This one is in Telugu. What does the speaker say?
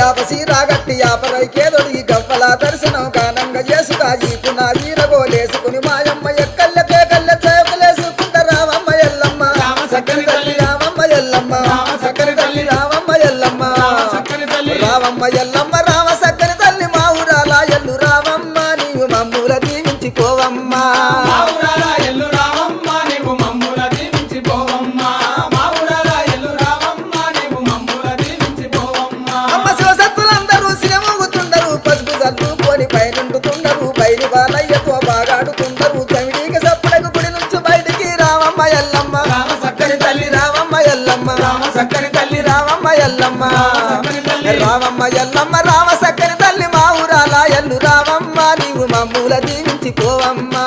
యాపసి రాగట్టి యాపరైకేదొడి గవ్వల దర్శనం కానంగా చేసుగా ఈపున వీరగోలేసుకుని మాయమ్మ ఎక్కల్లకే కళ్ళ చేపలేసుకుంట రావమ్మ ఎల్లమ్మ సక్కని తల్లి రావమ్మ ఎల్లమ్మ సక్కని తల్లి రావమ్మ ఎల్లమ్మ సక్కని తల్లి రావమ్మ ఎల్లమ్మ రామ సక్కని తల్లి మా ఊరాల ఎల్లు రావమ్మ నీవు మమ్ముల దీవించిపోవమ్మా మా ఊరాల ఎల్లు రావమ్మ నీవు మమ్ముల దీవించిపోవమ్మా మా ఊరాల ఎల్లు రావమ్మ నీవు మమ్ముల దీవించిపోవమ్మా అమ్మ శివసత్తులందరూ సిరమూగుతుండరు పసుపు చల్లుకొని పైనుండుతుండరు బయలు బాలయ్యతో బాగాడుతుండరు చమిడికి సప్పుడకు గుడి నుంచి బయటికి రావమ్మ ఎల్లమ్మ రామ సక్కని తల్లి రావమ్మ ఎల్లమ్మ రామ సక్కని తల్లి రావమ్మ ఎల్లమ్మ సక్కని తల్లి రావమ్మ ఎల్లమ్మ రామ సక్కని తల్లి మా ఊరాల ఎల్లు రావమ్మ నీవు మమ్ముల దీవించిపోవమ్మా